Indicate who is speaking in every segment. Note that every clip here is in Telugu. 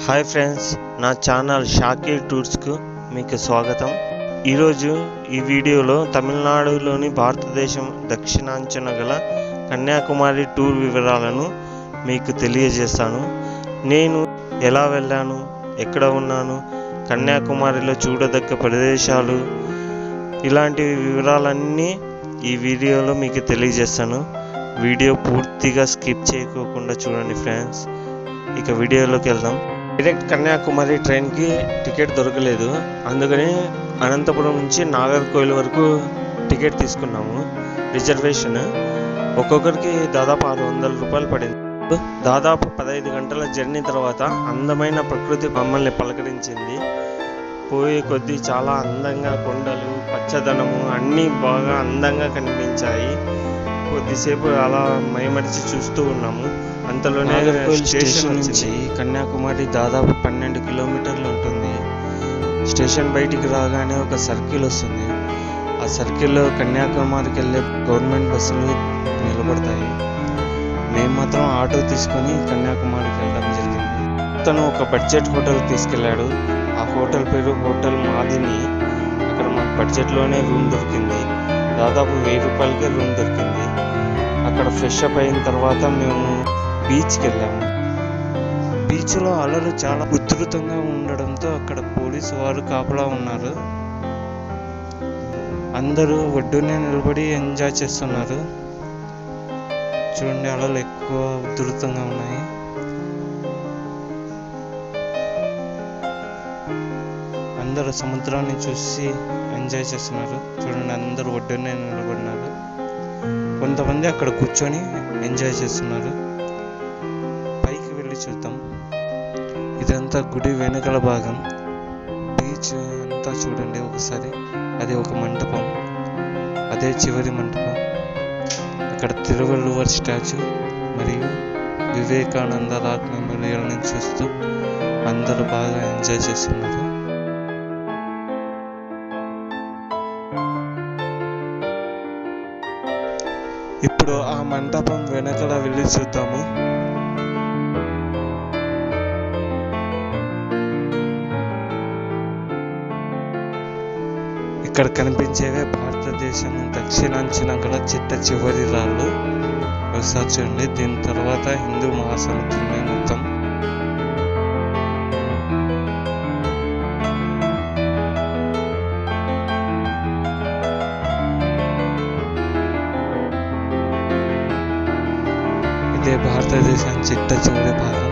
Speaker 1: హాయ్ ఫ్రెండ్స్, నా ఛానల్ షాకీర్ టూర్స్కు మీకు స్వాగతం. ఈరోజు ఈ వీడియోలో తమిళనాడులోని భారతదేశం దక్షిణాంచున గల కన్యాకుమారి టూర్ వివరాలను మీకు తెలియజేస్తాను. నేను ఎలా వెళ్ళాను, ఎక్కడ ఉన్నాను, కన్యాకుమారిలో చూడదగ్గ ప్రదేశాలు, ఇలాంటి వివరాలన్నీ ఈ వీడియోలో మీకు తెలియజేస్తాను. వీడియో పూర్తిగా స్కిప్ చేయకోకుండా చూడండి ఫ్రెండ్స్. ఇక వీడియోలోకి వెళ్దాం. డైరెక్ట్ కన్యాకుమారి ట్రైన్కి టికెట్ దొరకలేదు, అందుకని అనంతపురం నుంచి నాగర్కోయిల్ వరకు టికెట్ తీసుకున్నాము. రిజర్వేషన్ ఒక్కొక్కరికి దాదాపు 600 రూపాయలు పడింది. దాదాపు 15 గంటల జర్నీ తర్వాత అందమైన ప్రకృతి మమ్మల్ని పలకరించింది. పోయే కొద్దీ చాలా అందంగా కొండలు, పచ్చదనము అన్నీ బాగా అందంగా కనిపించాయి. కొద్దిసేపు అలా మైమరిచి చూస్తూ ఉన్నాము. అంతలోనే స్టేషన్ నుంచి కన్యాకుమారి దాదాపు 12 కిలోమీటర్లు ఉంటుంది. స్టేషన్ బయటికి రాగానే ఒక సర్కిల్ వస్తుంది. ఆ సర్కిల్లో కన్యాకుమారికి వెళ్ళే గవర్నమెంట్ బస్సులు నిలబడతాయి. మేము మాత్రం ఆటో తీసుకొని కన్యాకుమారికి వెళ్ళడం జరిగింది. తను ఒక బడ్జెట్ హోటల్ తీసుకెళ్ళాడు. ఆ హోటల్ పేరు హోటల్ మాదిని. అక్కడ మాకు బడ్జెట్లోనే రూమ్ దొరికింది. దాదాపు 1000 రూపాయలకే రూమ్ దొరికింది. అక్కడ ఫ్రెష్ అప్ అయిన తర్వాత మేము బీచ్కి వెళ్ళాము. బీచ్లో అలలు చాలా ఉధృతంగా ఉండడంతో అక్కడ పోలీసు వారు కాపలా ఉన్నారు. అందరూ ఒడ్డునే నిలబడి ఎంజాయ్ చేస్తున్నారు. చూడండి, అలలు ఎక్కువ ఉధృతంగా ఉన్నాయి. అందరూ సముద్రాన్ని చూసి ఎంజాయ్ చేస్తున్నారు. చూడండి, అందరూ ఒడ్డునే నిలబడినారు. కొంతమంది అక్కడ కూర్చొని ఎంజాయ్ చేస్తున్నారు. పైకి వెళ్ళి చూద్దాం. ఇదంతా గుడి వెనుకల భాగం. బీచ్ అంతా చూడండి ఒకసారి. అది ఒక మంటపం, అదే చివరి మంటపం. అక్కడ తిరువళ్ళువర్ స్టాచ్యూ మరియు వివేకానంద రాక్ మెమోరియల్ని చూస్తూ అందరూ బాగా ఎంజాయ్ చేస్తున్నారు. ఇప్పుడు ఆ మంటపం వెనకల వెళ్ళి చూద్దాము. ఇక్కడ కనిపించేవే భారతదేశం దక్షిణాంచున గల చిట్ట చివరి రాళ్ళు. ఒకసారి చూడండి. దీని తర్వాత హిందూ మహాసముద్రమే మొత్తం. ఇదే భారతదేశం చిట్ట చివరి భాగం.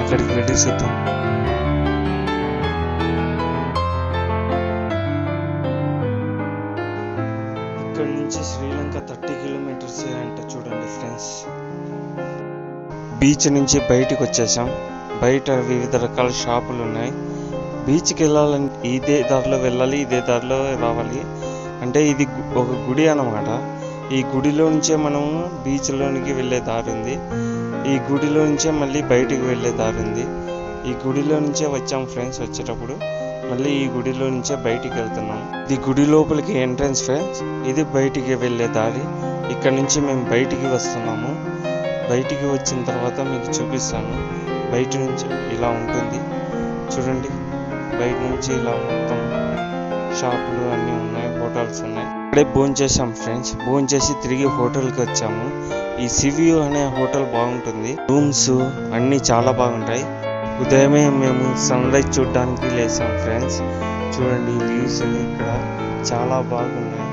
Speaker 1: అక్కడికి వెళ్ళి చూద్దాం. ఇక్కడ నుంచి శ్రీలంక 30 కిలోమీటర్స్ అంట. చూడండి ఫ్రెండ్స్, బీచ్ నుంచి బయటికి వచ్చేసాం. బయట వివిధ రకాల షాపులు ఉన్నాయి. బీచ్కి వెళ్ళాలంటే ఇదే దారిలో వెళ్ళాలి, ఇదే దారిలో రావాలి. అంటే ఇది ఒక గుడి అన్నమాట. ఈ గుడిలో నుంచే మనం బీచ్లోనికి వెళ్ళే దారి ఉంది. ఈ గుడిలో నుంచే మళ్ళీ బయటికి వెళ్ళే దారి ఉంది. ఈ గుడిలో నుంచే వచ్చాం ఫ్రెండ్స్. వచ్చేటప్పుడు మళ్ళీ ఈ గుడిలో నుంచే బయటికి వెళ్తున్నాం. ఇది గుడి లోపలికి ఎంట్రన్స్ ఫ్రెండ్స్. ఇది బయటికి వెళ్ళే దారి. ఇక్కడ నుంచి మేము బయటికి వస్తున్నాము. బయటికి వచ్చిన తర్వాత మీకు చూపిస్తాను. బయట నుంచి ఇలా ఉంటుంది చూడండి. బయట నుంచి ఇలా మొత్తం షాపులు అన్నీ ఉన్నాయి, హోటల్స్ ఉన్నాయి. ఇక్కడే భోంచేసాం ఫ్రెండ్స్. భోంచేసి తిరిగి హోటల్కి వచ్చాము. ఈ సివ్యూ అనే హోటల్ బాగుంటుంది. రూమ్స్ అన్నీ చాలా బాగుంటాయి. ఉదయమే మేము సన్ రైజ్ చూడడానికి లేసాం ఫ్రెండ్స్. చూడండి, వ్యూస్ ఇక్కడ చాలా బాగున్నాయి.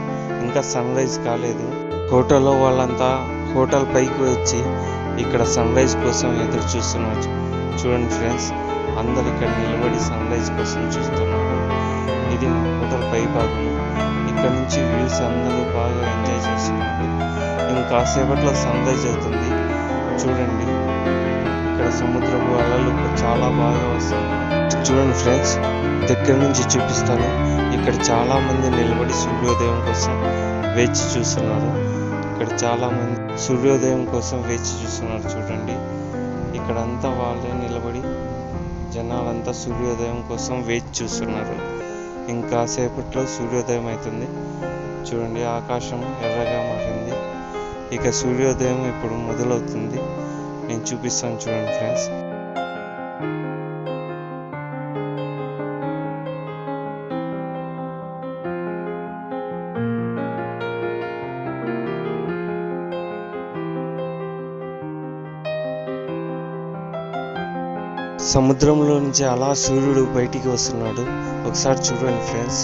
Speaker 1: ఇంకా సన్ రైజ్ కాలేదు. హోటల్లో వాళ్ళంతా హోటల్ పైకి వచ్చి ఇక్కడ సన్ రైజ్ కోసం ఎదురు చూస్తున్నారు. చూడండి ఫ్రెండ్స్, అందరు ఇక్కడ నిలబడి సన్ రైజ్ కోసం చూస్తున్నారు. ఇది మా హోటల్ పై భాగం. ఇక్కడ నుంచి వ్యూస్ అందరూ బాగా ఎంజాయ్ చేస్తున్నారు. ఇంకాసేపట్లో సన్ రైజ్ అవుతుంది. చూడండి, ఇక్కడ సముద్రపు అలలు చాలా బాగా వస్తుంది. చూడండి ఫ్రెండ్స్, దగ్గర నుంచి చూపిస్తాను. ఇక్కడ చాలా మంది నిలబడి సూర్యోదయం కోసం వేచి చూస్తున్నారు. ఇక్కడ చాలా మంది సూర్యోదయం కోసం వేచి చూస్తున్నారు. చూడండి, ఇక్కడంతా వాళ్ళే నిలబడి జనాలంతా సూర్యోదయం కోసం వేచి చూస్తున్నారు. ఇంకా సేపట్లో సూర్యోదయం అవుతుంది. చూడండి, ఆకాశం ఎర్రగా మారింది. ఇక సూర్యోదయం ఇప్పుడు మొదలవుతుంది. నేను చూపిస్తాను చూడండి ఫ్రెండ్స్. సముద్రంలో నుంచి అలా సూర్యుడు బయటికి వస్తున్నాడు. ఒకసారి చూడండి ఫ్రెండ్స్.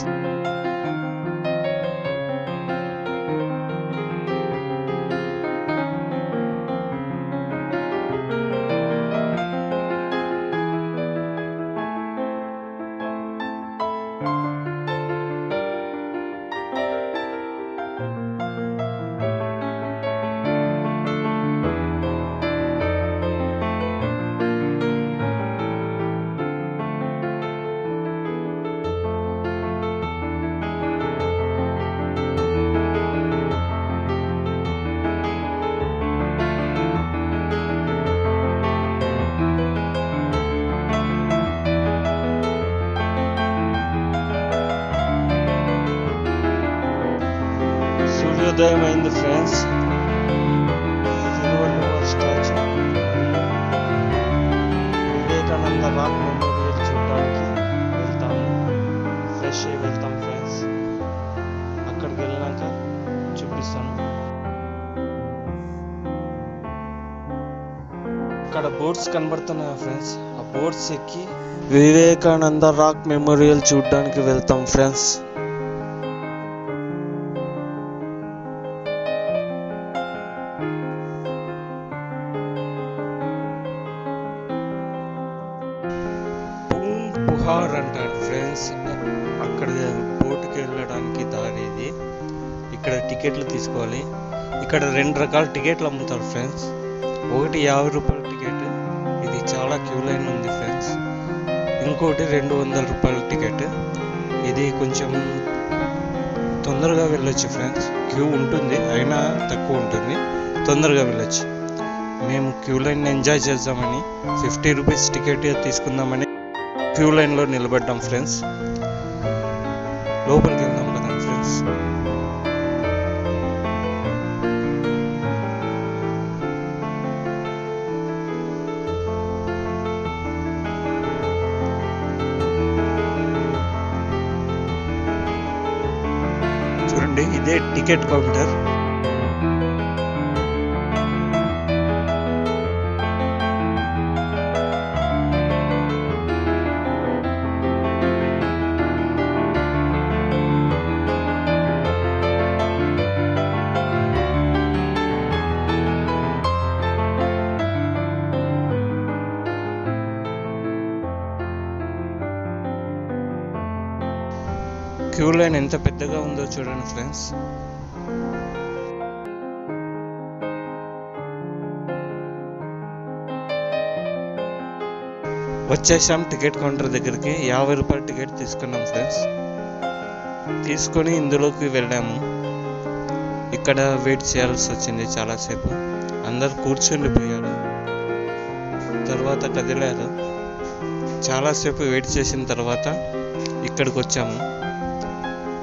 Speaker 1: సూర్యోదయం అయింది friends. Thiruvalluvar statue, Vivekananda rock memorial చూడడానికి వెళ్తాము. ఫ్రెష్ అయ్యి వెళ్తాం ఫ్రెండ్స్. అక్కడికి వెళ్ళినాక చూపిస్తాను. అక్కడ బోట్స్ కనబడుతున్నాయి ఫ్రెండ్స్. ఆ బోట్స్ ఎక్కి వివేకానంద రాక్ మెమోరియల్ చూడడానికి వెళ్తాం ఫ్రెండ్స్. పుహార్ అంటారు ఫ్రెండ్స్. అక్కడ బోటుకి వెళ్ళడానికి దారి ఇది. ఇక్కడ టికెట్లు తీసుకోవాలి. ఇక్కడ 2 రకాల టికెట్లు అమ్ముతారు ఫ్రెండ్స్. ఒకటి 50 రూపాయల టికెట్, ఇది చాలా క్యూ లైన్ ఉంది ఫ్రెండ్స్. ఇంకోటి 200 రూపాయల టికెట్, ఇది కొంచెం తొందరగా వెళ్ళొచ్చు ఫ్రెండ్స్. క్యూ ఉంటుంది అయినా తక్కువ ఉంటుంది, తొందరగా వెళ్ళొచ్చు. మేము క్యూ లైన్ ఎంజాయ్ చేద్దామని 50 రూపీస్ టికెట్ తీసుకుందామని క్యూ లైన్లో నిలబడ్డాం ఫ్రెండ్స్. లోపలికి వెళ్దాం కదా ఫ్రెండ్స్. చూడండి, ఇదే టికెట్ కౌంటర్. క్యూ లైన్ ఎంత పెద్దగా ఉందో చూడండి ఫ్రెండ్స్. వచ్చేసాం టికెట్ కౌంటర్ దగ్గరికి. 50 రూపాయల టికెట్ తీసుకున్నాం ఫ్రెండ్స్. తీసుకొని ఇందులోకి వెళ్ళాము. ఇక్కడ వెయిట్ చేయాల్సి వచ్చింది చాలాసేపు. అందరు కూర్చుండిపోయారు, తర్వాత కదిలారు. చాలాసేపు వెయిట్ చేసిన తర్వాత ఇక్కడికి వచ్చాము.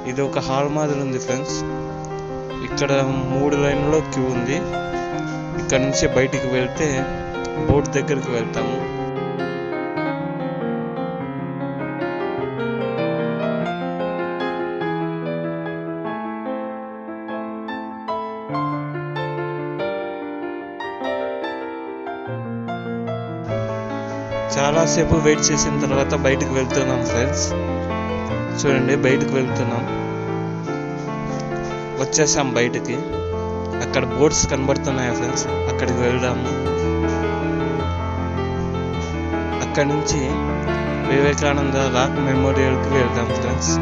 Speaker 1: ఇది ఒక హాల్ మాదిరి ఉంది ఫ్రెండ్స్. ఇక్కడ 3 లైన్లో క్యూ ఉంది. ఇక్కడ నుంచి బయటికి వెళ్తే బోట్ దగ్గరికి వెళ్తాము. చాలాసేపు వెయిట్ చేసిన తర్వాత బయటకు వెళ్తున్నాం ఫ్రెండ్స్. చూడండి, బయటకు వెళ్తున్నాం. వచ్చేసాం బయటకి. అక్కడ బోట్స్ కనబడుతున్నాయి ఫ్రెండ్స్, అక్కడికి వెళ్దాము. అక్కడి నుంచి వివేకానంద రాక్ మెమోరియల్కి వెళ్దాం ఫ్రెండ్స్.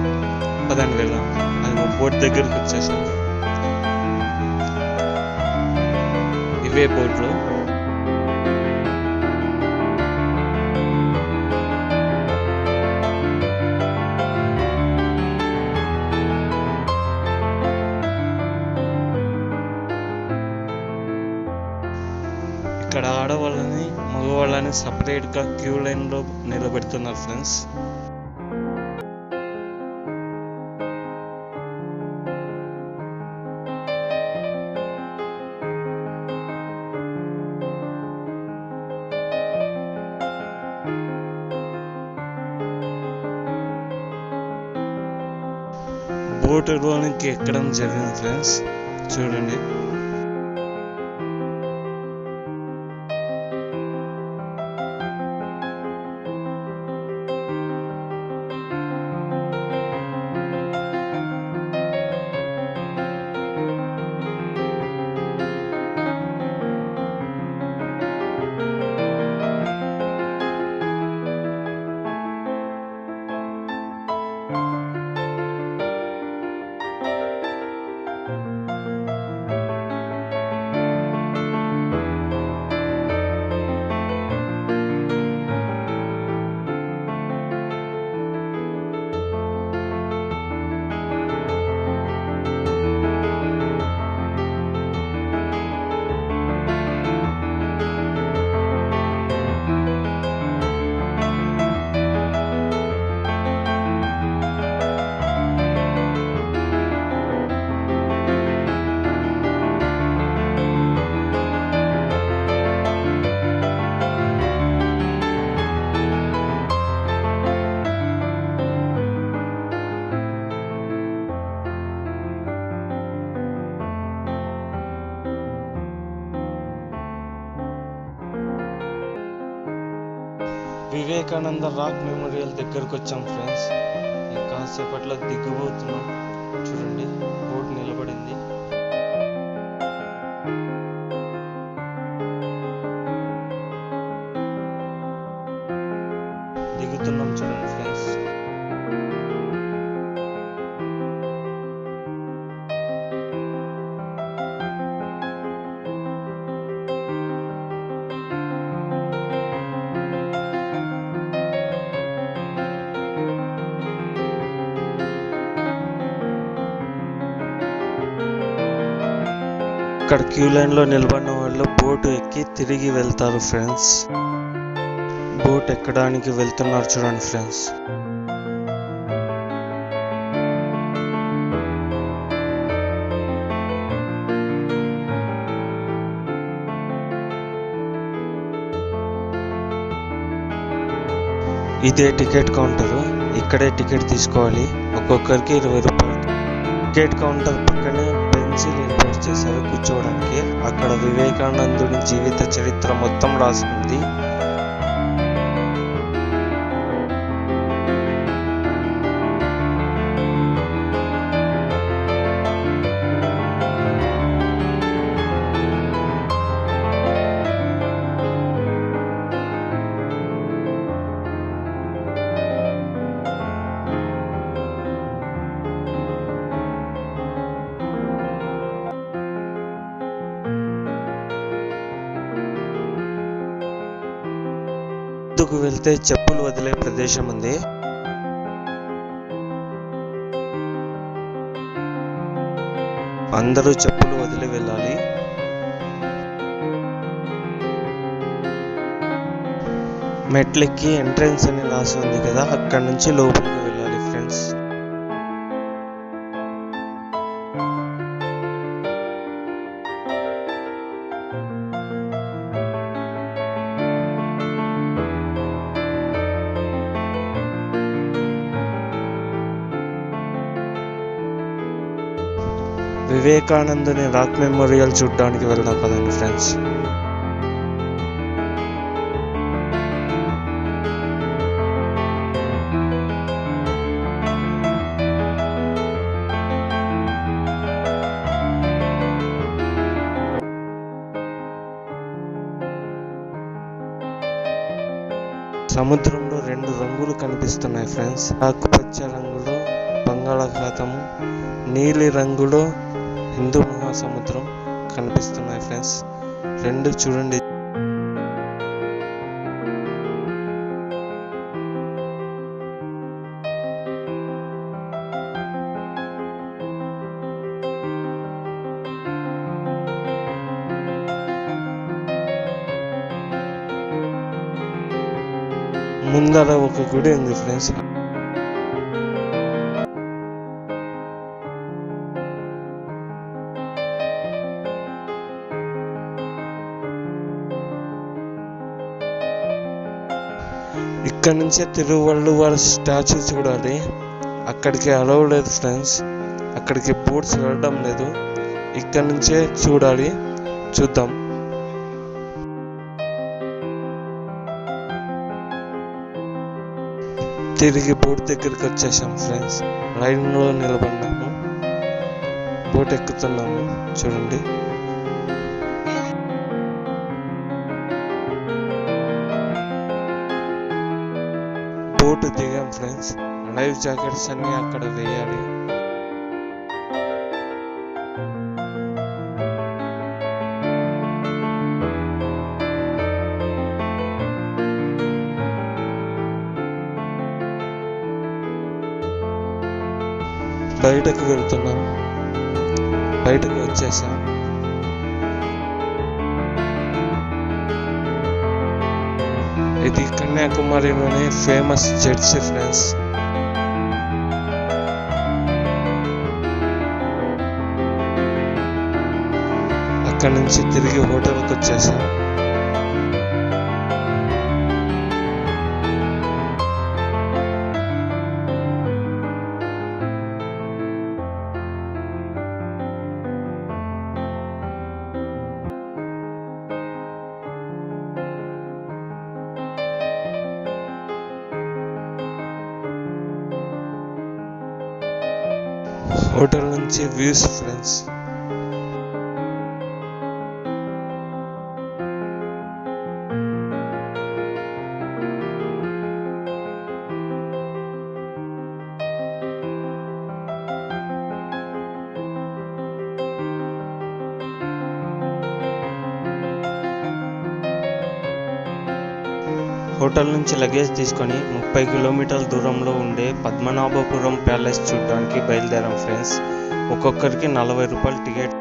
Speaker 1: పదండి వెళ్దాం. అది మా బోట్ దగ్గరికి వచ్చేసాం. ఇవే బోట్లు. ఇక్కడ ఆడవాళ్ళని మగవాళ్ళని సపరేట్గా క్యూ లైన్లో నిలబెడుతున్నారు ఫ్రెండ్స్. బోటులోనికి ఎక్కడం జరిగింది ఫ్రెండ్స్. చూడండి, వివేకానంద రాక్ మెమోరియల్ దగ్గరకు వచ్చాం ఫ్రెండ్స్. కాసేపట్లో దిగబోతున్నాం. చూడండి, బోట్ నిలబడింది. దిగుతున్నాం చూడండి ఫ్రెండ్స్. ఇక్కడ క్యూ లైన్ లో నిలబడిన వాళ్ళు బోటు ఎక్కి తిరిగి వెళ్తారు ఫ్రెండ్స్. బోట్ ఎక్కడానికి వెళ్తున్నారు చూడండి ఫ్రెండ్స్. ఇదే టికెట్ కౌంటర్. ఇక్కడే టికెట్ తీసుకోవాలి. ఒక్కొక్కరికి 20 రూపాయలు. టికెట్ కౌంటర్ పక్కనే బెంచీలు ఏర్పాటు చేశారు కూర్చోవడానికి. అక్కడ వివేకానందుని జీవిత చరిత్ర మొత్తం రాసింది. ముందుకు వెళ్తే చెప్పులు వదిలే ప్రదేశం ఉంది. అందరూ చెప్పులు వదిలి వెళ్ళాలి. మెట్లెక్కి ఎంట్రన్స్ అని రాసి ఉంది కదా, అక్కడి నుంచి లోపలికి వెళ్ళాలి ఫ్రెండ్స్. వివేకానందుని రాక్ మెమోరియల్ చూడడానికి వెళ్దాం పదండి ఫ్రెండ్స్. సముద్రంలో 2 రంగులు కనిపిస్తున్నాయి ఫ్రెండ్స్. ఆకుపచ్చ రంగులో బంగాళాఖాతము, నీలి రంగులో హిందూ మహాసముద్రం కనిపిస్తున్నాయి ఫ్రెండ్స్. 2 చూడండి. ముందర ఒక గుడి ఉంది ఫ్రెండ్స్. ఇక్కడ నుంచే తిరువళ్ళువార్ స్టాచ్యూ చూడాలి. అక్కడికి అలౌ లేదు ఫ్రెండ్స్. అక్కడికి బోట్స్ వెళ్ళడం లేదు. ఇక్కడ నుంచే చూడాలి. చూద్దాం. తిరిగి బోట్ దగ్గరికి వచ్చేసాం ఫ్రెండ్స్. లైన్లో నిలబడినాము. బోట్ ఎక్కుతున్నాము చూడండి. బోట్ దిగాం ఫ్రెండ్స్. లైఫ్ జాకెట్స్ అన్ని అక్కడ వేయాలి. బయటకు వెళ్తున్నాం. బయటకు వచ్చేసాం. ఇది కన్యాకుమారిలోని ఫేమస్ చర్చ్ ఫ్రెండ్స్. అక్కడి నుంచి తిరిగి హోటల్కి వచ్చేసాం.
Speaker 2: హోటల్ నుంచి వ్యూస్ ఫ్రెండ్స్.
Speaker 1: హోటల్ నుంచి లగేజ్ తీసుకొని 30 కిలోమీటర్ల దూరంలో ఉండే పద్మనాభపురం ప్యాలెస్ చూడడానికి బయలుదేరాం ఫ్రెండ్స్. ఒక్కొక్కరికి 40 రూపాయలు టికెట్.